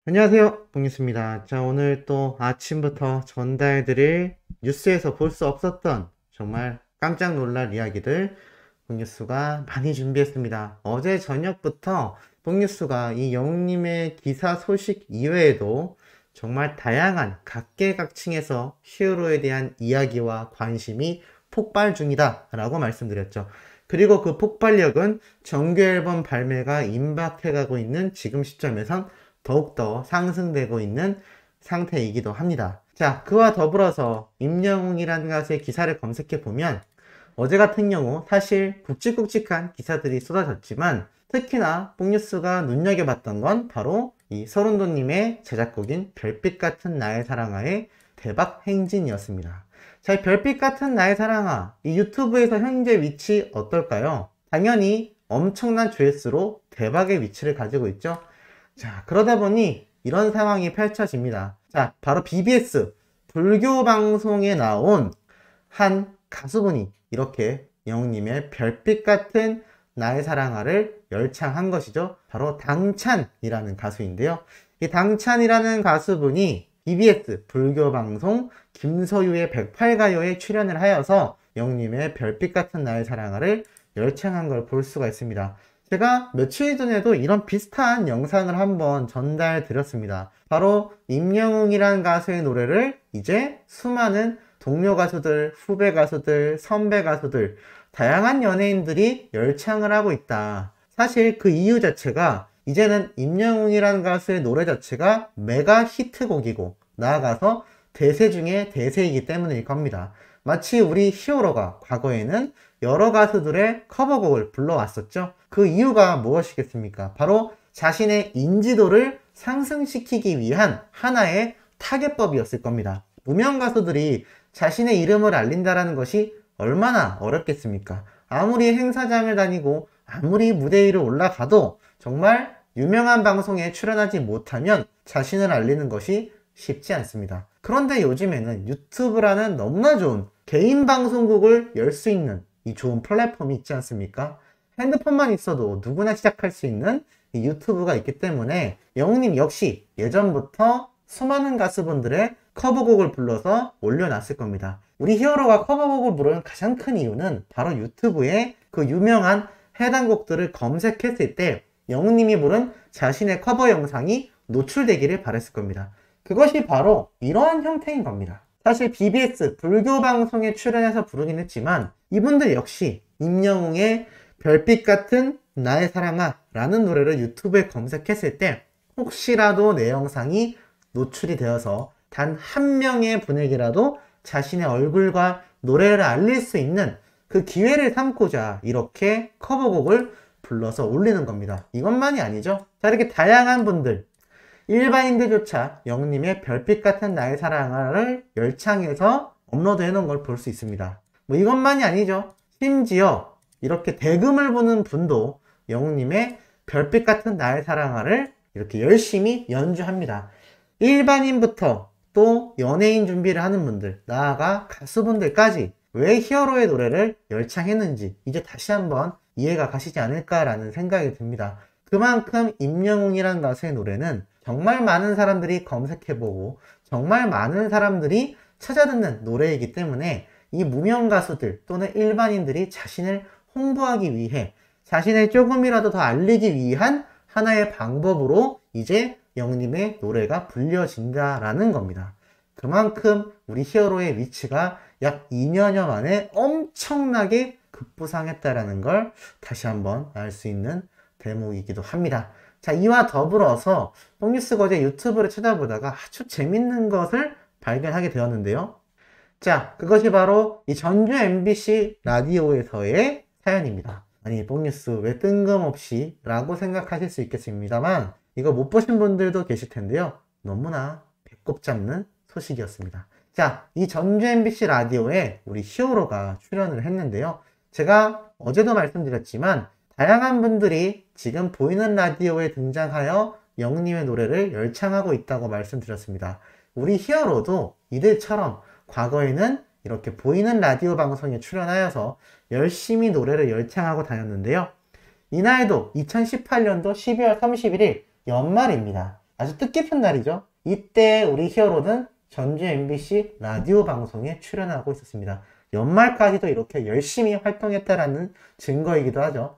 안녕하세요, 봉유스입니다. 자, 오늘 또 아침부터 전달해드릴 뉴스에서 볼 수 없었던 정말 깜짝 놀랄 이야기들 봉유스가 많이 준비했습니다. 어제 저녁부터 봉유스가 이 영웅님의 기사 소식 이외에도 정말 다양한 각계각층에서 히어로에 대한 이야기와 관심이 폭발 중이다 라고 말씀드렸죠. 그리고 그 폭발력은 정규 앨범 발매가 임박해가고 있는 지금 시점에선 더욱더 상승되고 있는 상태이기도 합니다. 자, 그와 더불어서 임영웅이라는 가수의 기사를 검색해보면 어제 같은 경우 사실 굵직굵직한 기사들이 쏟아졌지만 특히나 뽕뉴스가 눈여겨봤던 건 바로 이 서른도님의 제작곡인 별빛 같은 나의 사랑아의 대박 행진이었습니다. 자, 이 별빛 같은 나의 사랑아, 이 유튜브에서 현재 위치 어떨까요? 당연히 엄청난 조회수로 대박의 위치를 가지고 있죠. 자, 그러다 보니 이런 상황이 펼쳐집니다. 자, 바로 BBS 불교 방송에 나온 한 가수분이 이렇게 영웅님의 별빛 같은 나의 사랑아를 열창한 것이죠. 바로 당찬이라는 가수인데요. 이 당찬이라는 가수분이 BBS 불교 방송 김서유의 108가요에 출연을 하여서 영웅님의 별빛 같은 나의 사랑아를 열창한 걸 볼 수가 있습니다. 제가 며칠 전에도 이런 비슷한 영상을 한번 전달 드렸습니다. 바로 임영웅이라는 가수의 노래를 이제 수많은 동료 가수들, 후배 가수들, 선배 가수들, 다양한 연예인들이 열창을 하고 있다. 사실 그 이유 자체가 이제는 임영웅이라는 가수의 노래 자체가 메가 히트곡이고 나아가서 대세 중에 대세이기 때문일 겁니다. 마치 우리 히어로가 과거에는 여러 가수들의 커버곡을 불러왔었죠. 그 이유가 무엇이겠습니까? 바로 자신의 인지도를 상승시키기 위한 하나의 타겟법이었을 겁니다. 무명 가수들이 자신의 이름을 알린다는 것이 얼마나 어렵겠습니까? 아무리 행사장을 다니고 아무리 무대 위로 올라가도 정말 유명한 방송에 출연하지 못하면 자신을 알리는 것이 쉽지 않습니다. 그런데 요즘에는 유튜브라는 너무나 좋은 개인 방송국을 열 수 있는 이 좋은 플랫폼이 있지 않습니까? 핸드폰만 있어도 누구나 시작할 수 있는 이 유튜브가 있기 때문에 영웅님 역시 예전부터 수많은 가수분들의 커버곡을 불러서 올려놨을 겁니다. 우리 히어로가 커버곡을 부르는 가장 큰 이유는 바로 유튜브에 그 유명한 해당 곡들을 검색했을 때 영웅님이 부른 자신의 커버 영상이 노출되기를 바랬을 겁니다. 그것이 바로 이러한 형태인 겁니다. 사실 BBS 불교 방송에 출연해서 부르긴 했지만 이분들 역시 임영웅의 별빛 같은 나의 사랑아 라는 노래를 유튜브에 검색했을 때 혹시라도 내 영상이 노출이 되어서 단 한 명의 분에게라도 자신의 얼굴과 노래를 알릴 수 있는 그 기회를 삼고자 이렇게 커버곡을 불러서 올리는 겁니다. 이것만이 아니죠. 자, 이렇게 다양한 분들 일반인들조차 영웅님의 별빛 같은 나의 사랑을 열창해서 업로드해 놓은 걸 볼 수 있습니다. 뭐 이것만이 아니죠. 심지어 이렇게 대금을 부는 분도 영웅님의 별빛 같은 나의 사랑을 이렇게 열심히 연주합니다. 일반인부터 또 연예인 준비를 하는 분들, 나아가 가수분들까지 왜 히어로의 노래를 열창했는지 이제 다시 한번 이해가 가시지 않을까라는 생각이 듭니다. 그만큼 임영웅이라는 가수의 노래는 정말 많은 사람들이 검색해보고 정말 많은 사람들이 찾아듣는 노래이기 때문에 이 무명 가수들 또는 일반인들이 자신을 홍보하기 위해 자신을 조금이라도 더 알리기 위한 하나의 방법으로 이제 영웅님의 노래가 불려진다라는 겁니다. 그만큼 우리 히어로의 위치가 약 2년여 만에 엄청나게 급부상했다라는 걸 다시 한번 알 수 있는 대목이기도 합니다. 자, 이와 더불어서 뽕뉴스가 어제 유튜브를 찾아보다가 아주 재밌는 것을 발견하게 되었는데요. 자, 그것이 바로 이 전주 MBC 라디오에서의 사연입니다. 아니, 뽕뉴스 왜 뜬금없이 라고 생각하실 수 있겠습니다만 이거 못 보신 분들도 계실 텐데요. 너무나 배꼽 잡는 소식이었습니다. 자, 이 전주 MBC 라디오에 우리 히어로가 출연을 했는데요. 제가 어제도 말씀드렸지만 다양한 분들이 지금 보이는 라디오에 등장하여 영웅님의 노래를 열창하고 있다고 말씀드렸습니다. 우리 히어로도 이들처럼 과거에는 이렇게 보이는 라디오 방송에 출연하여서 열심히 노래를 열창하고 다녔는데요. 이날도 2018년도 12월 31일 연말입니다. 아주 뜻깊은 날이죠. 이때 우리 히어로는 전주 MBC 라디오 방송에 출연하고 있었습니다. 연말까지도 이렇게 열심히 활동했다라는 증거이기도 하죠.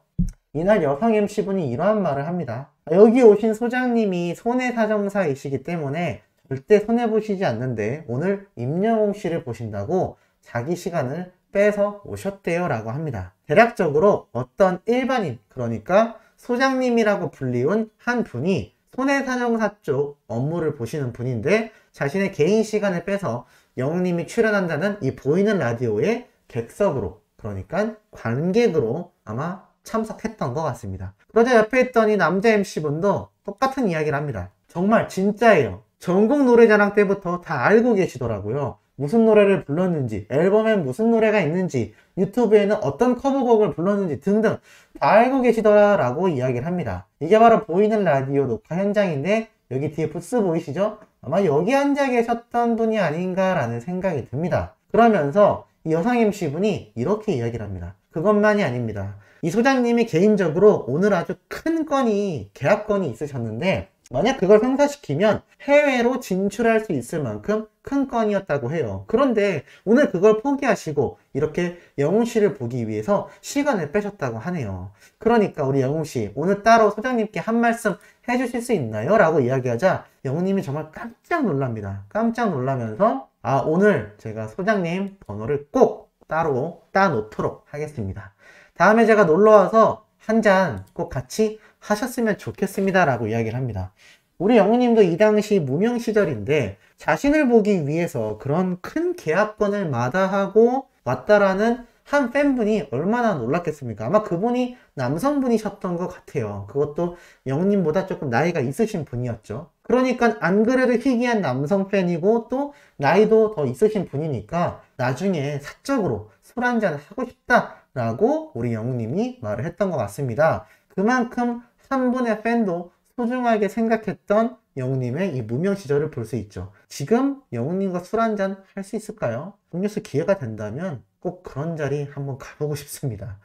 이날 여성 MC분이 이러한 말을 합니다. 여기 오신 소장님이 손해사정사이시기 때문에 절대 손해보시지 않는데 오늘 임영웅 씨를 보신다고 자기 시간을 빼서 오셨대요 라고 합니다. 대략적으로 어떤 일반인, 그러니까 소장님이라고 불리운 한 분이 손해사정사 쪽 업무를 보시는 분인데 자신의 개인 시간을 빼서 영웅님이 출연한다는 이 보이는 라디오의 객석으로, 그러니까 관객으로 아마 참석했던 것 같습니다. 그러자 옆에 있던 이 남자 MC분도 똑같은 이야기를 합니다. 정말 진짜예요. 전국 노래자랑 때부터 다 알고 계시더라고요. 무슨 노래를 불렀는지, 앨범엔 무슨 노래가 있는지, 유튜브에는 어떤 커버곡을 불렀는지 등등 다 알고 계시더라라고 이야기를 합니다. 이게 바로 보이는 라디오 녹화 현장인데 여기 뒤에 부스 보이시죠? 아마 여기 앉아 계셨던 분이 아닌가라는 생각이 듭니다. 그러면서 이 여성 MC분이 이렇게 이야기를 합니다. 그것만이 아닙니다. 이 소장님이 개인적으로 오늘 아주 큰 건이, 계약건이 있으셨는데 만약 그걸 성사시키면 해외로 진출할 수 있을 만큼 큰 건이었다고 해요. 그런데 오늘 그걸 포기하시고 이렇게 영웅씨를 보기 위해서 시간을 빼셨다고 하네요. 그러니까 우리 영웅씨 오늘 따로 소장님께 한 말씀 해주실 수 있나요? 라고 이야기하자 영웅님이 정말 깜짝 놀랍니다. 깜짝 놀라면서 오늘 제가 소장님 번호를 꼭 따로 따놓도록 하겠습니다. 다음에 제가 놀러와서 한 잔 꼭 같이 하셨으면 좋겠습니다 라고 이야기를 합니다. 우리 영웅님도 이 당시 무명 시절인데 자신을 보기 위해서 그런 큰 계약건을 마다하고 왔다라는 한 팬분이 얼마나 놀랐겠습니까? 아마 그분이 남성분이셨던 것 같아요. 그것도 영웅님보다 조금 나이가 있으신 분이었죠. 그러니까 안 그래도 희귀한 남성 팬이고 또 나이도 더 있으신 분이니까 나중에 사적으로 술 한잔 하고 싶다라고 우리 영웅님이 말을 했던 것 같습니다. 그만큼 한 분의 팬도 소중하게 생각했던 영웅님의 이 무명 시절을 볼 수 있죠. 지금 영웅님과 술 한잔 할 수 있을까요? 음료수 기회가 된다면 꼭 그런 자리 한번 가보고 싶습니다.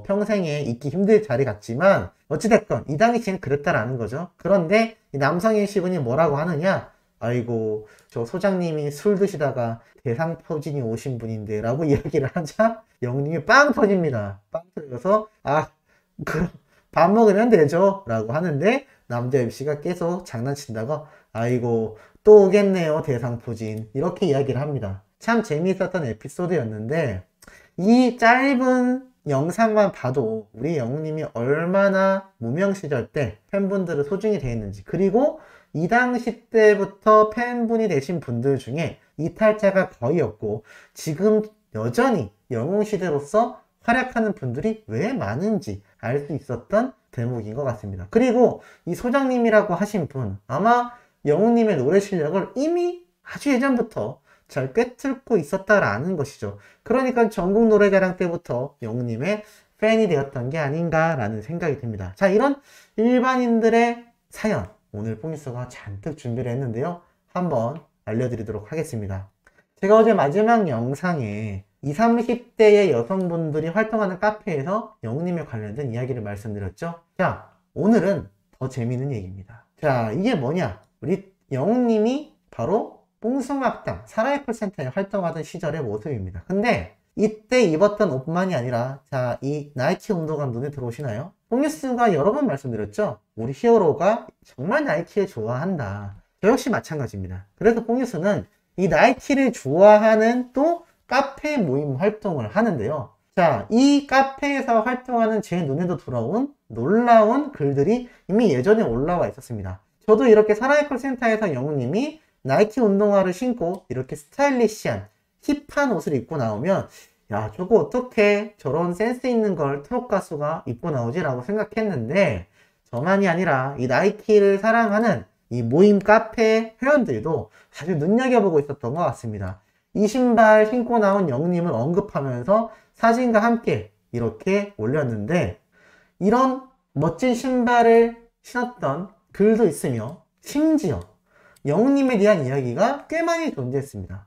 평생에 있기 힘들 자리 같지만 어찌됐건 이 당시엔 그랬다라는 거죠. 그런데 이 남성 MC분이 뭐라고 하느냐? 아이고 저 소장님이 술 드시다가 대상포진이 오신 분인데 라고 이야기를 하자 영웅님이 빵 터집니다. 빵 터져서 그럼 밥 먹으면 되죠 라고 하는데 남자 MC가 계속 장난친다고 아이고 또 오겠네요 대상포진 이렇게 이야기를 합니다. 참 재미있었던 에피소드였는데 이 짧은 영상만 봐도 우리 영웅님이 얼마나 무명 시절 때 팬분들을 소중히 대했는지, 그리고 이 당시 때부터 팬분이 되신 분들 중에 이탈자가 거의 없고 지금 여전히 영웅시대로서 활약하는 분들이 왜 많은지 알 수 있었던 대목인 것 같습니다. 그리고 이 소장님이라고 하신 분 아마 영웅님의 노래 실력을 이미 아주 예전부터 잘 꿰뚫고 있었다라는 것이죠. 그러니까 전국 노래자랑 때부터 영웅님의 팬이 되었던 게 아닌가라는 생각이 듭니다. 자, 이런 일반인들의 사연 오늘 뽕뉴스가 잔뜩 준비를 했는데요. 한번 알려드리도록 하겠습니다. 제가 어제 마지막 영상에 20, 30대의 여성분들이 활동하는 카페에서 영웅님에 관련된 이야기를 말씀드렸죠. 자, 오늘은 더 재미있는 얘기입니다. 자, 이게 뭐냐? 우리 영웅님이 바로 뽕숭악당 사라이 콜센터에 활동하던 시절의 모습입니다. 근데 이때 입었던 옷만이 아니라 자, 이 나이키 운동화 눈에 들어오시나요? 뽕뉴스가 여러 번 말씀드렸죠. 우리 히어로가 정말 나이키를 좋아한다. 저 역시 마찬가지입니다. 그래서 뽕뉴스는 이 나이키를 좋아하는 또 카페 모임 활동을 하는데요. 자, 이 카페에서 활동하는 제 눈에도 들어온 놀라운 글들이 이미 예전에 올라와 있었습니다. 저도 이렇게 사라이 콜센터에서 영웅님이 나이키 운동화를 신고 이렇게 스타일리시한 힙한 옷을 입고 나오면 야, 저거 어떻게 저런 센스 있는 걸 트롯 가수가 입고 나오지? 라고 생각했는데 저만이 아니라 이 나이키를 사랑하는 이 모임 카페 회원들도 아주 눈여겨보고 있었던 것 같습니다. 이 신발 신고 나온 영웅님을 언급하면서 사진과 함께 이렇게 올렸는데 이런 멋진 신발을 신었던 글도 있으며 심지어 영웅님에 대한 이야기가 꽤 많이 존재했습니다.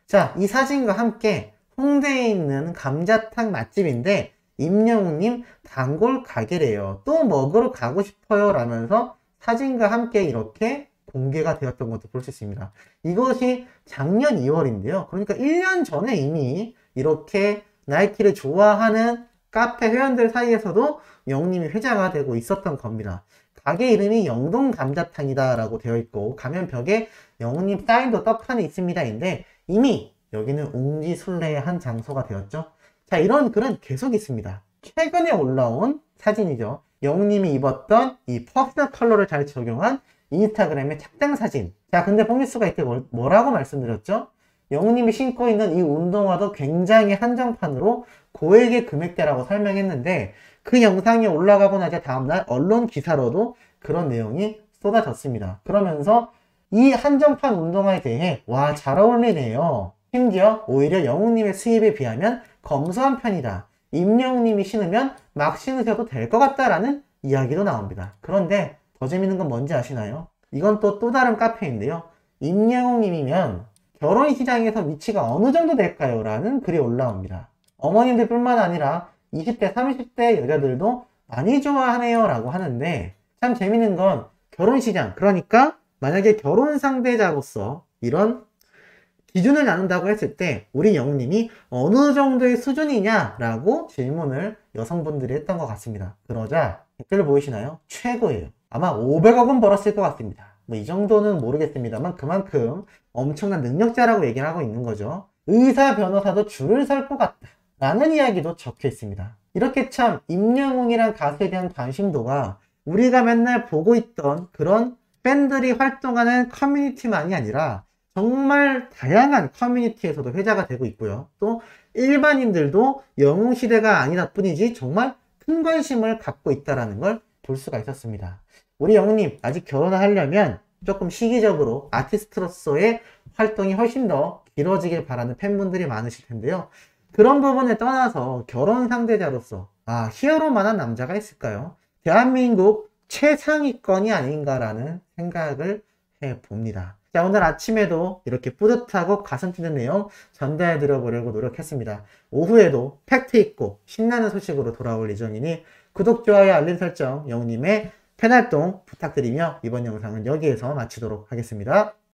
자, 이 사진과 함께 홍대에 있는 감자탕 맛집인데 임영웅님 단골 가게래요. 또 먹으러 가고 싶어요 라면서 사진과 함께 이렇게 공개가 되었던 것도 볼 수 있습니다. 이것이 작년 2월인데요. 그러니까 1년 전에 이미 이렇게 나이키를 좋아하는 카페 회원들 사이에서도 영웅님이 회자가 되고 있었던 겁니다. 가게 이름이 영동감자탕이다 라고 되어 있고 가면 벽에 영웅님 사인도 떡하니 있습니다인데 이미 여기는 웅지순례의 한 장소가 되었죠. 자, 이런 글은 계속 있습니다. 최근에 올라온 사진이죠. 영웅님이 입었던 이 퍼스널 컬러를 잘 적용한 인스타그램의 착장 사진. 자, 근데 뽕기수가 이때 뭐라고 말씀드렸죠? 영웅님이 신고 있는 이 운동화도 굉장히 한정판으로 고액의 금액대라고 설명했는데 그 영상이 올라가고 나자 다음날 언론 기사로도 그런 내용이 쏟아졌습니다. 그러면서 이 한정판 운동화에 대해 와, 잘 어울리네요. 심지어 오히려 영웅님의 수입에 비하면 검소한 편이다. 임영웅님이 신으면 막 신으셔도 될 것 같다라는 이야기도 나옵니다. 그런데 더 재밌는 건 뭔지 아시나요? 이건 또 다른 카페인데요. 임영웅님이면 결혼 시장에서 위치가 어느 정도 될까요? 라는 글이 올라옵니다. 어머님들 뿐만 아니라 20대, 30대 여자들도 많이 좋아하네요 라고 하는데 참 재밌는 건 결혼 시장, 그러니까 만약에 결혼 상대자로서 이런 기준을 나눈다고 했을 때 우리 영웅님이 어느 정도의 수준이냐 라고 질문을 여성분들이 했던 것 같습니다. 그러자 댓글 보이시나요? 최고예요. 아마 500억은 벌었을 것 같습니다. 뭐 이 정도는 모르겠습니다만 그만큼 엄청난 능력자라고 얘기를 하고 있는 거죠. 의사, 변호사도 줄을 설 것 같다 라는 이야기도 적혀 있습니다. 이렇게 참 임영웅이란 가수에 대한 관심도가 우리가 맨날 보고 있던 그런 팬들이 활동하는 커뮤니티만이 아니라 정말 다양한 커뮤니티에서도 회자가 되고 있고요. 또 일반인들도 영웅시대가 아니다 뿐이지 정말 큰 관심을 갖고 있다는 걸 볼 수가 있었습니다. 우리 영웅님 아직 결혼을 하려면 조금 시기적으로 아티스트로서의 활동이 훨씬 더 길어지길 바라는 팬분들이 많으실 텐데요. 그런 부분을 떠나서 결혼 상대자로서 히어로만한 남자가 있을까요? 대한민국 최상위권이 아닌가라는 생각을 해봅니다. 자, 오늘 아침에도 이렇게 뿌듯하고 가슴 뛰는 내용 전달해 드려보려고 노력했습니다. 오후에도 팩트 있고 신나는 소식으로 돌아올 예정이니 구독, 좋아요, 알림 설정, 영웅님의 팬활동 부탁드리며 이번 영상은 여기에서 마치도록 하겠습니다.